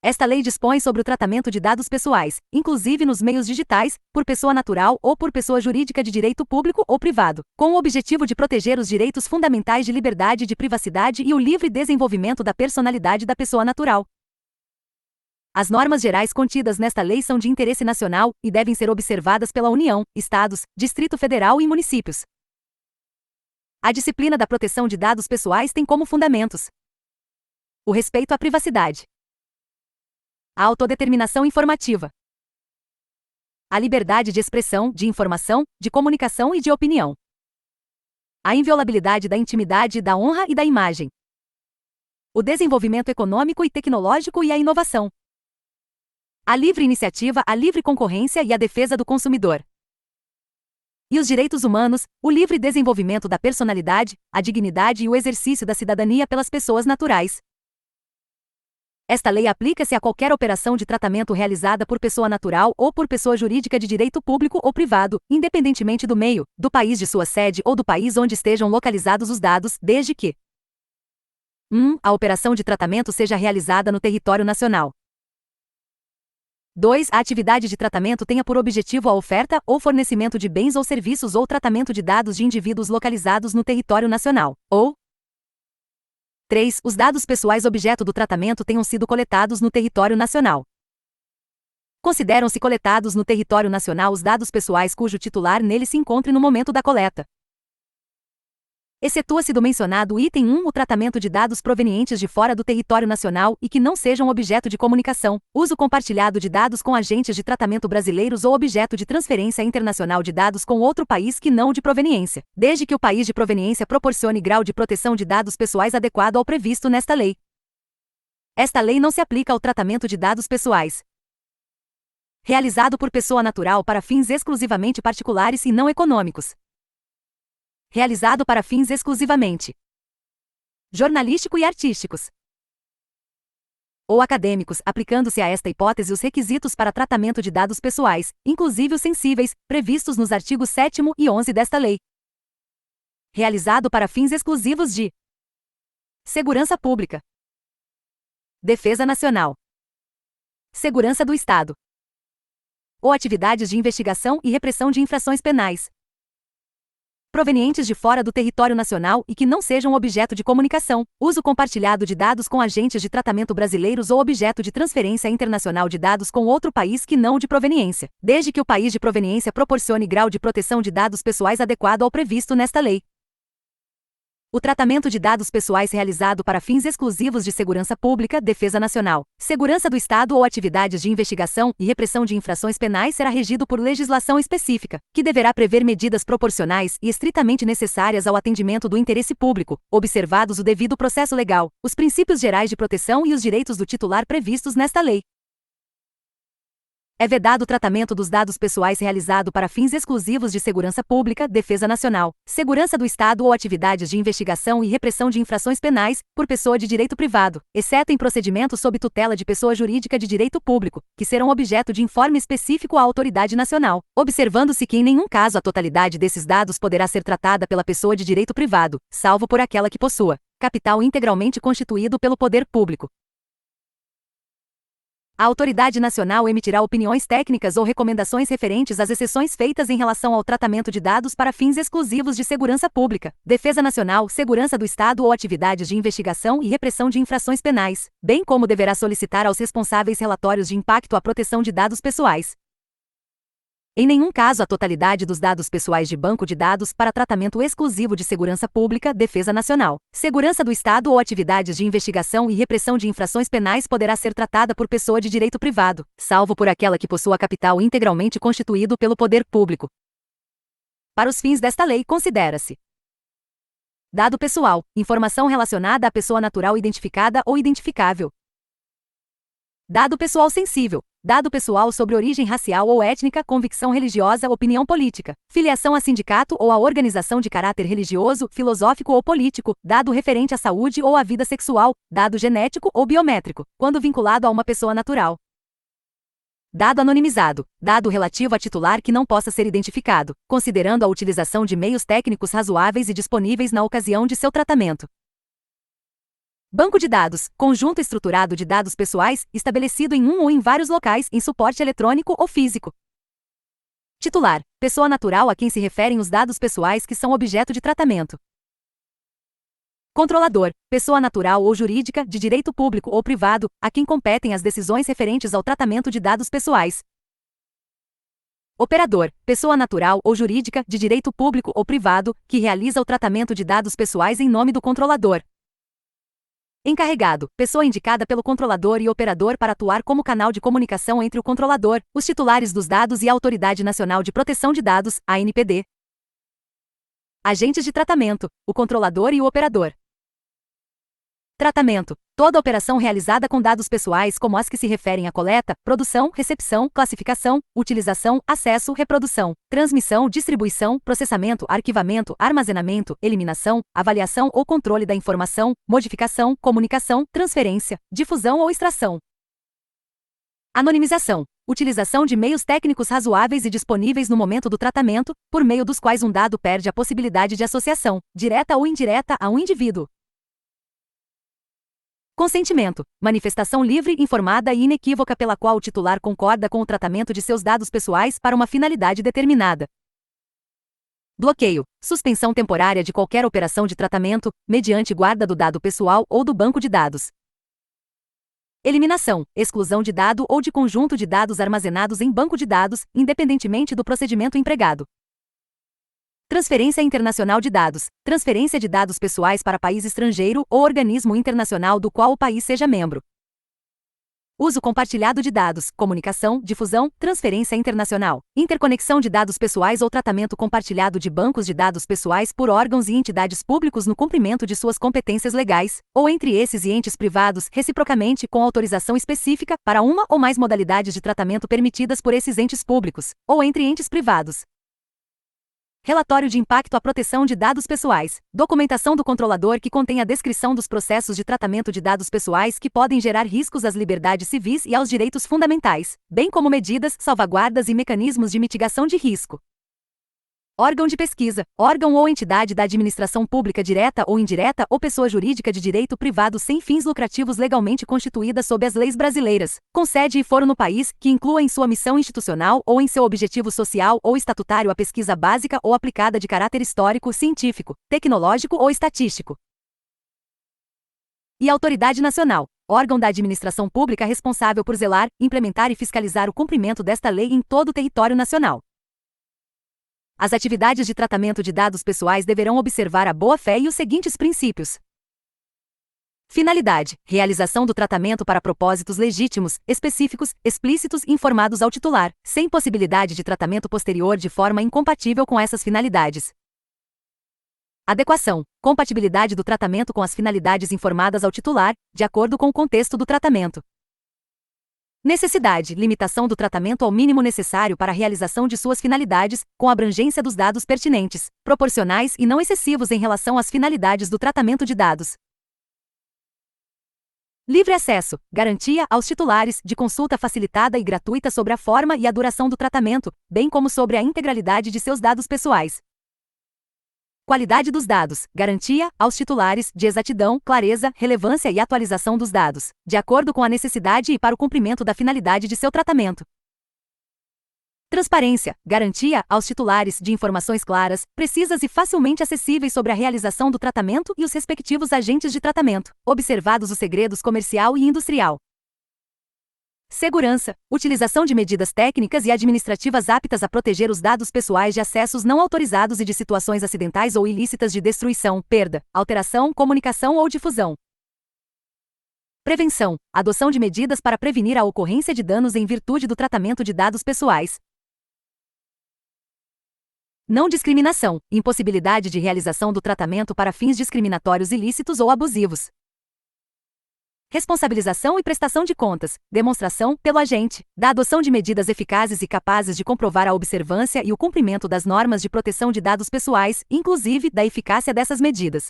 Esta lei dispõe sobre o tratamento de dados pessoais, inclusive nos meios digitais, por pessoa natural ou por pessoa jurídica de direito público ou privado, com o objetivo de proteger os direitos fundamentais de liberdade de privacidade e o livre desenvolvimento da personalidade da pessoa natural. As normas gerais contidas nesta lei são de interesse nacional e devem ser observadas pela União, Estados, Distrito Federal e municípios. A disciplina da proteção de dados pessoais tem como fundamentos o respeito à privacidade, a autodeterminação informativa, a liberdade de expressão, de informação, de comunicação e de opinião, a inviolabilidade da intimidade, da honra e da imagem, o desenvolvimento econômico e tecnológico e a inovação, a livre iniciativa, a livre concorrência e a defesa do consumidor, e os direitos humanos, o livre desenvolvimento da personalidade, a dignidade e o exercício da cidadania pelas pessoas naturais. Esta lei aplica-se a qualquer operação de tratamento realizada por pessoa natural ou por pessoa jurídica de direito público ou privado, independentemente do meio, do país de sua sede ou do país onde estejam localizados os dados, desde que 1. A operação de tratamento seja realizada no território nacional. 2. A atividade de tratamento tenha por objetivo a oferta ou fornecimento de bens ou serviços ou tratamento de dados de indivíduos localizados no território nacional, ou 3. Os dados pessoais objeto do tratamento tenham sido coletados no território nacional. Consideram-se coletados no território nacional os dados pessoais cujo titular nele se encontre no momento da coleta. Excetua-se do mencionado item 1 o tratamento de dados provenientes de fora do território nacional e que não sejam objeto de comunicação, uso compartilhado de dados com agentes de tratamento brasileiros ou objeto de transferência internacional de dados com outro país que não o de proveniência, desde que o país de proveniência proporcione grau de proteção de dados pessoais adequado ao previsto nesta lei. Esta lei não se aplica ao tratamento de dados pessoais realizado por pessoa natural para fins exclusivamente particulares e não econômicos, realizado para fins exclusivamente jornalístico e artísticos, ou acadêmicos, aplicando-se a esta hipótese os requisitos para tratamento de dados pessoais, inclusive os sensíveis, previstos nos artigos 7º e 11 desta lei. Realizado para fins exclusivos de segurança pública, defesa nacional, segurança do Estado, ou atividades de investigação e repressão de infrações penais provenientes de fora do território nacional e que não sejam objeto de comunicação, uso compartilhado de dados com agentes de tratamento brasileiros ou objeto de transferência internacional de dados com outro país que não o de proveniência, desde que o país de proveniência proporcione grau de proteção de dados pessoais adequado ao previsto nesta lei. O tratamento de dados pessoais realizado para fins exclusivos de segurança pública, defesa nacional, segurança do Estado ou atividades de investigação e repressão de infrações penais será regido por legislação específica, que deverá prever medidas proporcionais e estritamente necessárias ao atendimento do interesse público, observados o devido processo legal, os princípios gerais de proteção e os direitos do titular previstos nesta lei. É vedado o tratamento dos dados pessoais realizado para fins exclusivos de segurança pública, defesa nacional, segurança do Estado ou atividades de investigação e repressão de infrações penais, por pessoa de direito privado, exceto em procedimentos sob tutela de pessoa jurídica de direito público, que serão objeto de informe específico à autoridade nacional, observando-se que em nenhum caso a totalidade desses dados poderá ser tratada pela pessoa de direito privado, salvo por aquela que possua capital integralmente constituído pelo poder público. A autoridade nacional emitirá opiniões técnicas ou recomendações referentes às exceções feitas em relação ao tratamento de dados para fins exclusivos de segurança pública, defesa nacional, segurança do Estado ou atividades de investigação e repressão de infrações penais, bem como deverá solicitar aos responsáveis relatórios de impacto à proteção de dados pessoais. Em nenhum caso a totalidade dos dados pessoais de banco de dados para tratamento exclusivo de segurança pública, defesa nacional, segurança do Estado ou atividades de investigação e repressão de infrações penais poderá ser tratada por pessoa de direito privado, salvo por aquela que possua capital integralmente constituído pelo poder público. Para os fins desta lei considera-se dado pessoal, informação relacionada à pessoa natural identificada ou identificável. Dado pessoal sensível, dado pessoal sobre origem racial ou étnica, convicção religiosa, opinião política, filiação a sindicato ou a organização de caráter religioso, filosófico ou político, dado referente à saúde ou à vida sexual, dado genético ou biométrico, quando vinculado a uma pessoa natural. Dado anonimizado, dado relativo a titular que não possa ser identificado, considerando a utilização de meios técnicos razoáveis e disponíveis na ocasião de seu tratamento. Banco de dados, conjunto estruturado de dados pessoais, estabelecido em um ou em vários locais, em suporte eletrônico ou físico. Titular, pessoa natural a quem se referem os dados pessoais que são objeto de tratamento. Controlador, pessoa natural ou jurídica, de direito público ou privado, a quem competem as decisões referentes ao tratamento de dados pessoais. Operador, pessoa natural ou jurídica, de direito público ou privado, que realiza o tratamento de dados pessoais em nome do controlador. Encarregado, pessoa indicada pelo controlador e operador para atuar como canal de comunicação entre o controlador, os titulares dos dados e a Autoridade Nacional de Proteção de Dados, ANPD. Agentes de tratamento, o controlador e o operador. Tratamento, toda operação realizada com dados pessoais como as que se referem à coleta, produção, recepção, classificação, utilização, acesso, reprodução, transmissão, distribuição, processamento, arquivamento, armazenamento, eliminação, avaliação ou controle da informação, modificação, comunicação, transferência, difusão ou extração. Anonimização, utilização de meios técnicos razoáveis e disponíveis no momento do tratamento, por meio dos quais um dado perde a possibilidade de associação, direta ou indireta, a um indivíduo. Consentimento, manifestação livre, informada e inequívoca pela qual o titular concorda com o tratamento de seus dados pessoais para uma finalidade determinada. Bloqueio, suspensão temporária de qualquer operação de tratamento, mediante guarda do dado pessoal ou do banco de dados. Eliminação, exclusão de dado ou de conjunto de dados armazenados em banco de dados, independentemente do procedimento empregado. Transferência internacional de dados, transferência de dados pessoais para país estrangeiro ou organismo internacional do qual o país seja membro. Uso compartilhado de dados, comunicação, difusão, transferência internacional, interconexão de dados pessoais ou tratamento compartilhado de bancos de dados pessoais por órgãos e entidades públicos no cumprimento de suas competências legais, ou entre esses e entes privados, reciprocamente com autorização específica, para uma ou mais modalidades de tratamento permitidas por esses entes públicos, ou entre entes privados. Relatório de impacto à proteção de dados pessoais. Documentação do controlador que contém a descrição dos processos de tratamento de dados pessoais que podem gerar riscos às liberdades civis e aos direitos fundamentais, bem como medidas, salvaguardas e mecanismos de mitigação de risco. Órgão de pesquisa, órgão ou entidade da administração pública direta ou indireta ou pessoa jurídica de direito privado sem fins lucrativos legalmente constituída sob as leis brasileiras, com sede e foro no país, que inclua em sua missão institucional ou em seu objetivo social ou estatutário a pesquisa básica ou aplicada de caráter histórico, científico, tecnológico ou estatístico. E Autoridade Nacional, órgão da administração pública responsável por zelar, implementar e fiscalizar o cumprimento desta lei em todo o território nacional. As atividades de tratamento de dados pessoais deverão observar a boa-fé e os seguintes princípios. Finalidade: realização do tratamento para propósitos legítimos, específicos, explícitos e informados ao titular, sem possibilidade de tratamento posterior de forma incompatível com essas finalidades. Adequação: compatibilidade do tratamento com as finalidades informadas ao titular, de acordo com o contexto do tratamento. Necessidade: limitação do tratamento ao mínimo necessário para a realização de suas finalidades, com abrangência dos dados pertinentes, proporcionais e não excessivos em relação às finalidades do tratamento de dados. Livre acesso: garantia aos titulares de consulta facilitada e gratuita sobre a forma e a duração do tratamento, bem como sobre a integralidade de seus dados pessoais. Qualidade dos dados: garantia aos titulares de exatidão, clareza, relevância e atualização dos dados, de acordo com a necessidade e para o cumprimento da finalidade de seu tratamento. Transparência: garantia aos titulares de informações claras, precisas e facilmente acessíveis sobre a realização do tratamento e os respectivos agentes de tratamento, observados os segredos comercial e industrial. Segurança: utilização de medidas técnicas e administrativas aptas a proteger os dados pessoais de acessos não autorizados e de situações acidentais ou ilícitas de destruição, perda, alteração, comunicação ou difusão. Prevenção: adoção de medidas para prevenir a ocorrência de danos em virtude do tratamento de dados pessoais. Não discriminação: impossibilidade de realização do tratamento para fins discriminatórios ilícitos ou abusivos. Responsabilização e prestação de contas, demonstração, pelo agente, da adoção de medidas eficazes e capazes de comprovar a observância e o cumprimento das normas de proteção de dados pessoais, inclusive da eficácia dessas medidas.